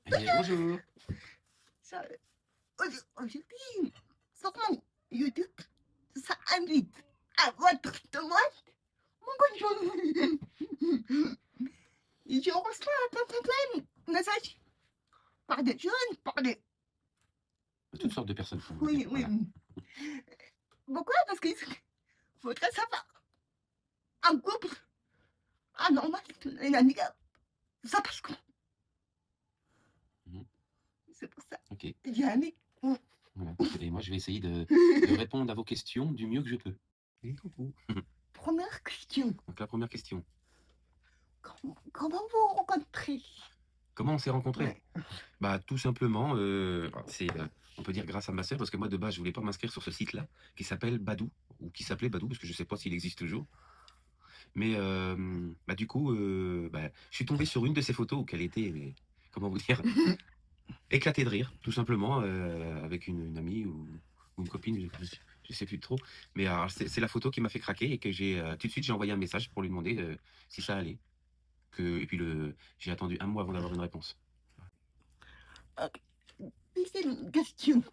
Eh, bonjour. Ça, aujourd'hui, sur mon YouTube, ça invite à votre demande. Mon bonjour. Je reçois plein de messages par des jeunes, par des... Toutes sortes de personnes, on va dire. Oui, oui. Voilà. Pourquoi? Parce qu'il faudrait savoir. Un couple anormal, un handicap, ça passe quoi? Mhm. C'est pour ça. Ok. J'ai un ami. Voilà. Et moi, je vais essayer de répondre à vos questions du mieux que je peux. Et coucou. Première question. Donc, la première question. Comment vous rencontrez? Comment on s'est rencontrés? Ouais. Bah, tout simplement, on peut dire grâce à ma sœur, parce que moi, de base, je voulais pas m'inscrire sur ce site-là, qui s'appelle Badoo, ou qui s'appelait Badoo, parce que je sais pas s'il existe toujours. Mais, bah, du coup, bah, je suis tombé sur une de ces photos où qu'elle était, mais, comment vous dire, éclatée de rire, tout simplement, avec une amie ou une copine, je sais plus trop. Mais alors, c'est la photo qui m'a fait craquer et que tout de suite, j'ai envoyé un message pour lui demander si ça allait. Et puis, j'ai attendu un mois avant d'avoir une réponse. Ok. C'est une question.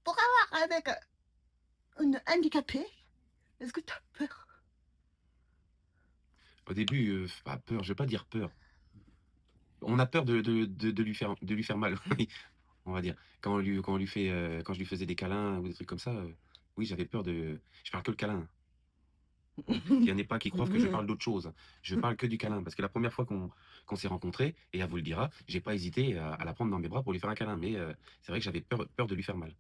Pour avoir avec une handicapée, est-ce que tu as peur? Au début, bah, peur, je vais pas dire peur. On a peur de lui faire mal, oui, on va dire. Quand je lui faisais des câlins ou des trucs comme ça, oui, j'avais peur de. Je parle que le câlin. Qu'il y en ait pas qui croient que je parle d'autre chose. Je parle que du câlin. Parce que la première fois qu'on s'est rencontrés, et elle vous le dira, j'ai pas hésité à la prendre dans mes bras pour lui faire un câlin. Mais c'est vrai que j'avais peur de lui faire mal.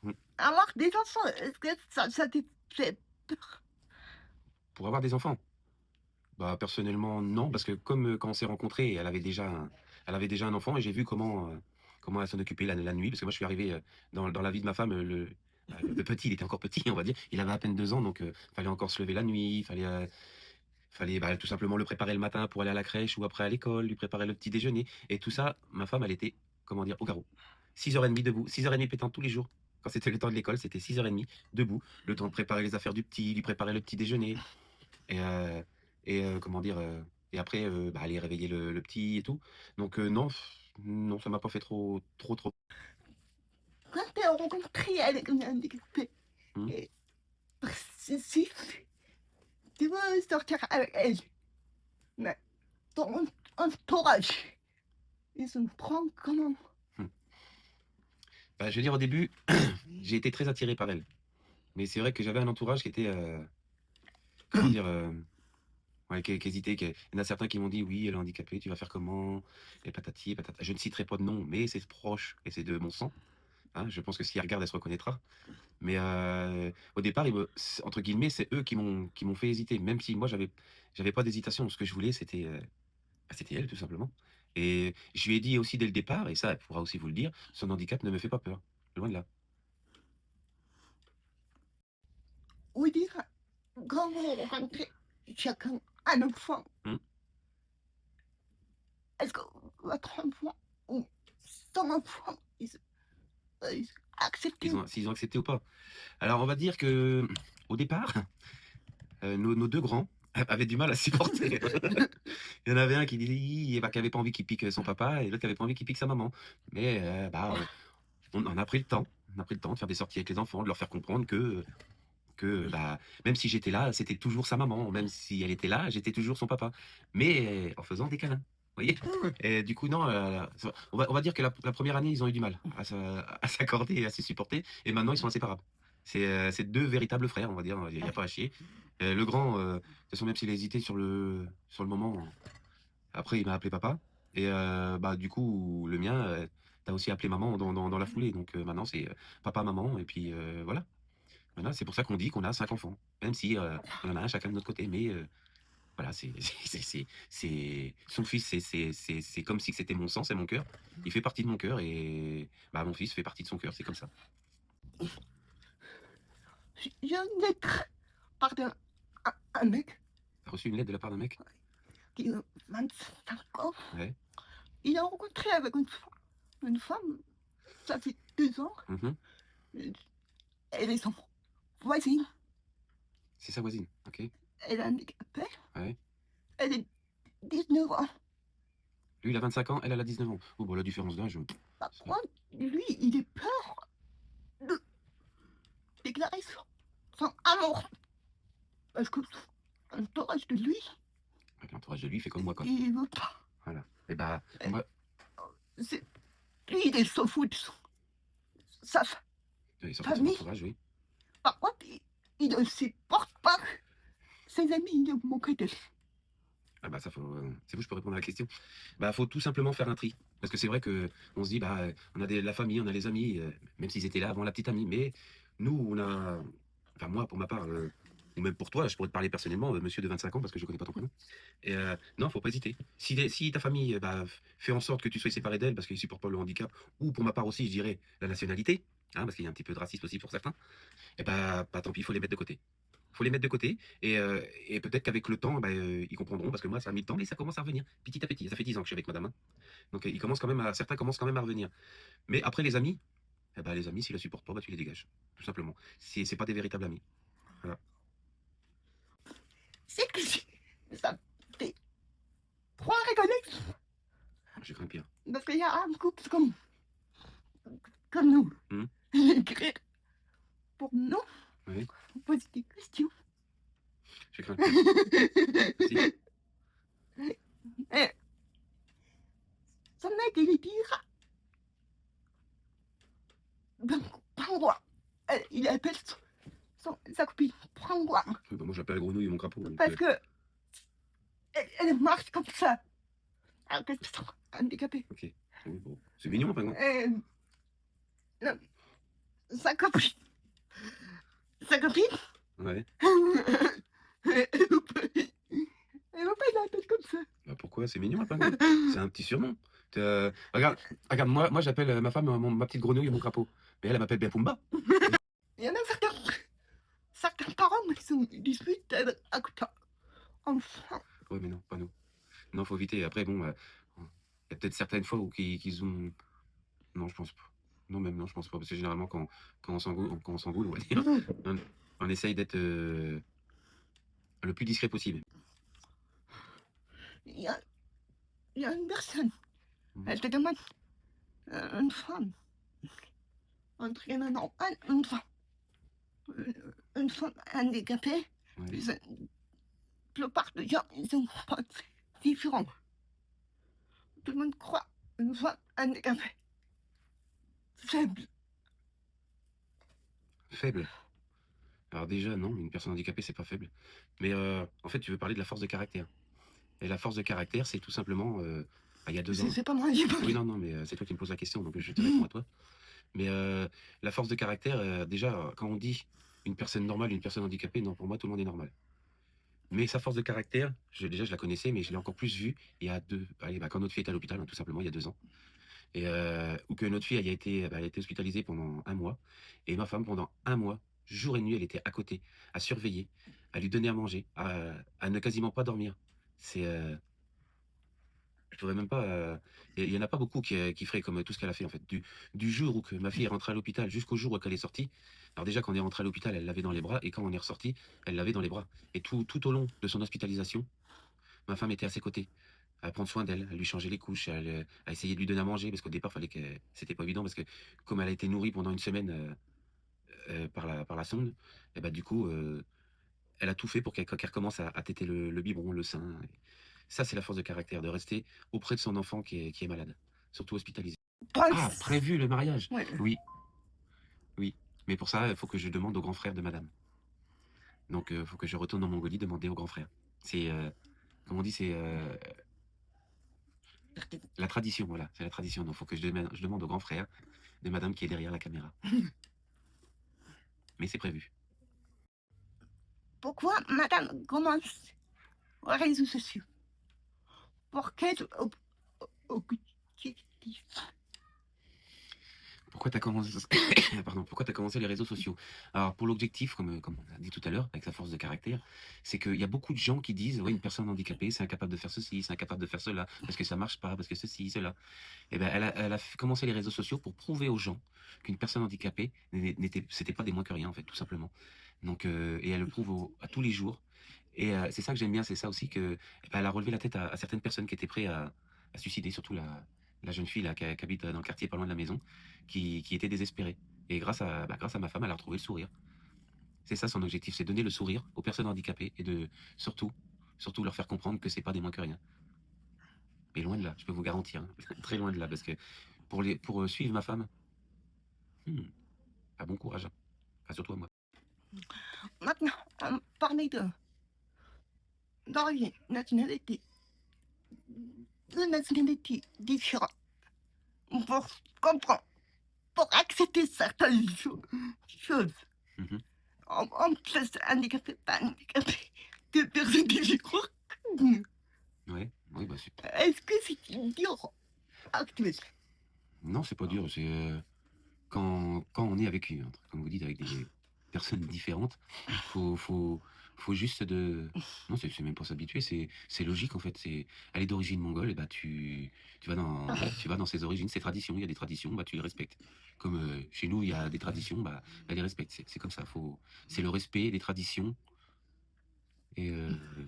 Mm. Avoir des enfants, est-ce que ça te fait peur? Pour avoir des enfants? Bah, personnellement, non, parce que comme quand on s'est rencontrés, elle avait déjà un enfant et j'ai vu comment elle s'en occupait la nuit. Parce que moi, je suis arrivé dans la vie de ma femme, le petit, il était encore petit, on va dire. Il avait à peine 2 ans, donc fallait encore se lever la nuit, fallait bah, tout simplement le préparer le matin pour aller à la crèche ou après à l'école, lui préparer le petit déjeuner. Et tout ça, ma femme, elle était, comment dire, au garrot. 6h30 debout, 6h30 pétant tous les jours. Quand c'était le temps de l'école, c'était 6h30 debout, le temps de préparer les affaires du petit, lui préparer le petit déjeuner. Et, comment dire, et après, bah, aller réveiller le petit et tout. Donc, non, non, ça m'a pas fait trop. Quand tu es rencontré avec une handicapée, Hmm. et si tu veux sortir avec elle, mais ton entourage, ils se prennent comment? Hmm. Bah, je veux dire, au début, j'ai été très attiré par elle. Mais c'est vrai que j'avais un entourage qui était, comment dire, ouais, qui hésitait. Il y en a certains qui m'ont dit, oui, elle est handicapée, tu vas faire comment? Et patati, et patata. Je ne citerai pas de nom, mais c'est proche et c'est de mon sang. Hein, je pense que si elle regarde, elle se reconnaîtra. Mais au départ, entre guillemets, c'est eux qui m'ont fait hésiter, même si moi, j'avais pas d'hésitation. Ce que je voulais, bah, c'était elle, tout simplement. Et je lui ai dit aussi dès le départ, et ça, elle pourra aussi vous le dire, son handicap ne me fait pas peur. Loin de là. Ou dire, quand vous rencontrez chacun un enfant, Hmm. est-ce que votre enfant ou son enfant, ils acceptent? S'ils ont accepté ou pas. Alors, on va dire que, au départ, nos deux grands avaient du mal à supporter. Il y en avait un qui disait, bah, qui avait pas envie qu'il pique son papa, et l'autre qui avait pas envie qu'il pique sa maman. Mais bah, on a pris le temps. On a pris le temps de faire des sorties avec les enfants, de leur faire comprendre que bah, même si j'étais là, c'était toujours sa maman. Même si elle était là, j'étais toujours son papa. Mais en faisant des câlins. Vous voyez? Et du coup, non, on va dire que la première année, ils ont eu du mal à s'accorder et à se supporter. Et maintenant, ils sont inséparables. C'est deux véritables frères, on va dire. Il n'y a pas à chier. Le grand, de toute façon, même s'il a hésité sur le moment, après, il m'a appelé papa. Et bah, du coup, le mien, t'as aussi appelé maman dans la foulée. Donc maintenant, c'est papa, maman. Et puis voilà. Voilà, c'est pour ça qu'on dit qu'on a 5 enfants, même si, on en a un chacun de notre côté, mais voilà, c'est son fils, c'est comme si c'était mon sang, c'est mon cœur. Il fait partie de mon cœur et bah, mon fils fait partie de son cœur, c'est comme ça. Je viens d'être par un mec Tu as reçu une lettre de la part d'un mec? qui a 25 ans. Ouais. Il a rencontré avec une femme, ça fait 2 ans. Mmh. Elle est son voisine. C'est sa voisine, OK. Elle est handicapée. Ouais. Elle est 19 ans. Lui, il a 25 ans, elle a 19 ans. Oh, bon, la différence d'âge, Par ça- contre, lui, il est peur de déclarer son amour. Parce que l'entourage de lui, avec l'entourage de lui, il fait comme moi, quoi. il veut pas. Voilà. Et bah, Euh, moi, c'est- Lui, il est s'en fout de sa il sortit de son famille. entourage, oui. Par contre, il ne supporte pas que ses amis le moquent d'elle. Ah bah ça faut, c'est vous, je peux répondre à la question. Bah faut tout simplement faire un tri. Parce que c'est vrai que on se dit, bah on a la famille, on a les amis, même s'ils étaient là avant la petite amie. Mais nous, on a, enfin moi pour ma part, ou même pour toi, je pourrais te parler personnellement, monsieur de 25 ans, parce que je connais pas ton prénom. Et non, faut pas hésiter. Si ta famille bah, fait en sorte que tu sois séparé d'elle parce qu'ils supportent pas le handicap, ou pour ma part aussi, je dirais la nationalité, hein, parce qu'il y a un petit peu de racisme aussi pour certains, et bah tant pis, il faut les mettre de côté. Faut les mettre de côté et peut-être qu'avec le temps, bah, ils comprendront parce que moi, ça a mis le temps, mais ça commence à revenir petit à petit. Ça fait 10 ans que je suis avec madame, hein. Donc, ils commencent quand même certains commencent quand même à revenir. Mais après, les amis, eh ben, les amis, s'ils la supportent pas, bah, tu les dégages. Tout simplement. C'est pas des véritables amis. Voilà. C'est que ça me fait trop rigoler. J'ai craint pire. Parce qu'il y a un couple comme nous. Hum, Écrire pour nous, oui, poser des questions. j'ai craint pire. Si. Et son mec, il dira. Ben, prends-moi. Il appelle sa copine. Prends-moi. Bah, moi, j'appelle Grenouille mon crapaud. Donc, Parce que elle marche comme ça. Alors qu'elle sont handicapée. ok. Oui, bon. C'est mignon, par exemple. Et non, sa copine. Sa copine. Ouais. Elle veut pas, il l'appelle comme ça. Bah, pourquoi? C'est mignon, par exemple. C'est un petit surnom. Regarde, moi j'appelle ma femme ma petite grenouille mon crapaud. Mais elle m'appelle bien Pumba. Il y en a certains parents qui sont disputés à côté. Enfin, Ouais, mais non, pas nous. Non, faut éviter. Après, bon, il y a peut-être certaines fois où qu'ils ont. Non, je pense pas. Non, même non, je pense pas. Parce que généralement, quand on s'engoule, on va dire, on, on essaye d'être le plus discret possible. il y a, il y a une personne. Mhm. Elle te demande une femme. Entre une femme. Une femme handicapée. Ouais. La plupart des gens, ils sont pas différents. Tout le monde croit une femme handicapée. Faible. Faible. Alors déjà, non, une personne handicapée, c'est pas faible. Mais en fait, tu veux parler de la force de caractère. Et la force de caractère, c'est tout simplement, il y a 2 ans. C'est pas moi qui parle. Oui, non, non, mais c'est toi qui me poses la question, donc je te réponds à toi. Mais la force de caractère, déjà, quand on dit une personne normale, une personne handicapée, non, pour moi, tout le monde est normal. Mais sa force de caractère, déjà, je la connaissais, mais je l'ai encore plus vue il y a quand notre fille était à l'hôpital, hein, tout simplement, il y a 2 ans. Et ou que notre fille elle a été hospitalisée pendant un mois. Et ma femme, pendant un mois, jour et nuit, elle était à côté, à surveiller, à lui donner à manger, à ne quasiment pas dormir. C'est, je pourrais même pas. Il y en a pas beaucoup qui feraient comme tout ce qu'elle a fait en fait. Du jour où que ma fille est rentrée à l'hôpital jusqu'au jour où elle est sortie. Alors déjà quand on est rentré à l'hôpital, elle l'avait dans les bras et quand on est ressorti, elle l'avait dans les bras. Et tout au long de son hospitalisation, ma femme était à ses côtés, à prendre soin d'elle, à lui changer les couches, à essayer de lui donner à manger parce qu'au départ fallait que c'était pas évident parce que comme elle a été nourrie pendant une semaine par la sonde, et bah du coup elle a tout fait pour qu'elle recommence à téter le biberon, le sein. Ça, c'est la force de caractère, de rester auprès de son enfant qui est malade, surtout hospitalisé. Ah, prévu le mariage? Ouais. Oui, oui. Mais pour ça, il faut que je demande au grand frère de madame. Donc, il faut que je retourne en Mongolie demander au grand frère. C'est, comme on dit, c'est la tradition, voilà, c'est la tradition. Donc, il faut que je demande au grand frère de madame qui est derrière la caméra. Mais c'est prévu. Pourquoi madame commence aux réseaux sociaux? Pour quel objectif? Pourquoi tu as commencé... Pardon, pourquoi tu commencé les réseaux sociaux? Alors, pour l'objectif, comme on a dit tout à l'heure, avec sa force de caractère, c'est qu'il y a beaucoup de gens qui disent, ouais, une personne handicapée, c'est incapable de faire ceci, c'est incapable de faire cela, parce que ça marche pas, parce que ceci, cela. Et ben, elle a commencé les réseaux sociaux pour prouver aux gens qu'une personne handicapée c'était pas des moins que rien, en fait, tout simplement. Donc, et elle le prouve à tous les jours. Et c'est ça que j'aime bien, c'est ça aussi que, eh ben, elle a relevé la tête à certaines personnes qui étaient prêtes à se suicider, surtout la jeune fille là, qui habite dans le quartier pas loin de la maison, qui était désespérée. Et grâce à ma femme, elle a retrouvé le sourire. C'est ça son objectif, c'est donner le sourire aux personnes handicapées et de surtout, surtout leur faire comprendre que c'est pas des moins que rien. Mais loin de là, je peux vous garantir, hein, très loin de là, parce que pour suivre ma femme, hmm, pas bon courage, hein. Enfin, surtout à moi. Maintenant, on va parler d'origine, nationalité. De nationalité différente. Pour comprendre, pour accepter certaines choses. Mhm. En plus, handicapé, pas handicapé, deux personnes différentes. Ouais, oui, bah c'est. Est-ce que c'est dur actuellement? Non, c'est pas dur, c'est quand on est avec, comme vous dites, avec des personnes différentes, faut juste de. Non, c'est même pas s'habituer, c'est logique en fait. Elle est d'origine mongole, et bah tu vas dans ses origines, ses traditions. Il y a des traditions, bah tu les respectes. Comme chez nous, il y a des traditions, bah elle les respecte. C'est comme ça. C'est le respect des traditions. Et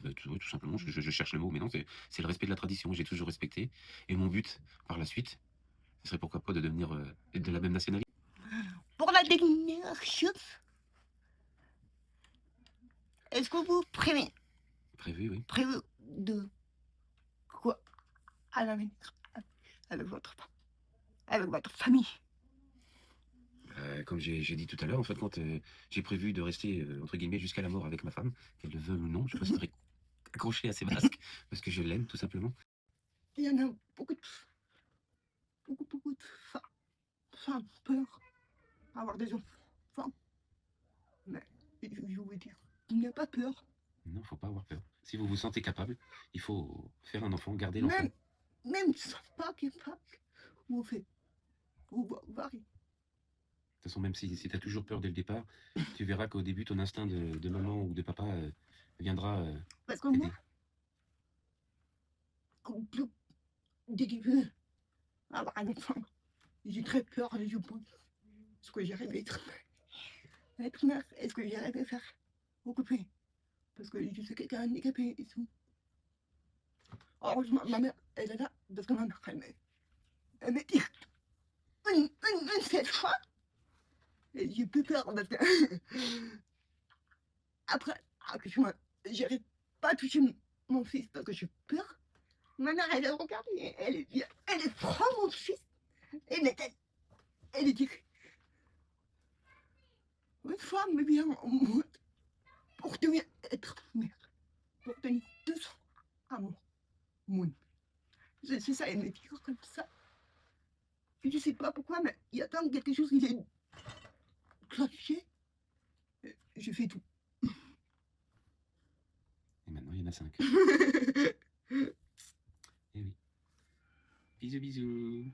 bah, tout simplement, je cherche le mot, mais non, c'est le respect de la tradition. J'ai toujours respecté. Et mon but, par la suite, ce serait pourquoi pas de devenir de la même nationalité. Pour la dernière chose, est-ce que vous prévenez Prévu, oui. prévu de quoi à l'avenir avec votre famille? Comme j'ai dit tout à l'heure, en fait, quand j'ai prévu de rester, entre guillemets, jusqu'à la mort avec ma femme, qu'elle le veuille ou non, je resterai accroché à ses basques, parce que je l'aime, tout simplement. Il y en a beaucoup de femmes peur d'avoir des enfants. Mais je veux dire, il n'y a pas peur. Non, faut pas avoir peur. Si vous vous sentez capable, il faut faire un enfant, garder l'enfant. Même si pas capable, vous faites, vous variez. De toute façon, même si tu as toujours peur dès le départ, tu verras qu'au début, ton instinct de maman ou de papa viendra Parce que t'aider. moi, dès que je veux avoir un enfant, j'ai très peur, je pense. Est-ce que j'arrive à être mère? Est-ce que j'arrive à faire occuper? Parce que je suis quelqu'un handicapé et tout. Heureusement, ma mère, elle est là, parce que ma mère, elle me dit une seule fois, et j'ai plus peur parce que après, accouchement, j'arrive pas à toucher mon fils parce que j'ai peur. Ma mère, elle regarde et elle prend mon fils et elle dit une femme vient au monde pour devenir être mère, pour donner tout son amour au monde. C'est ça, elle me dit comme ça. Je sais pas pourquoi, mais il y a tant quelque chose qui est cloché. Je fais tout. Et maintenant, il y en a 5. Eh oui. Bisous, bisous.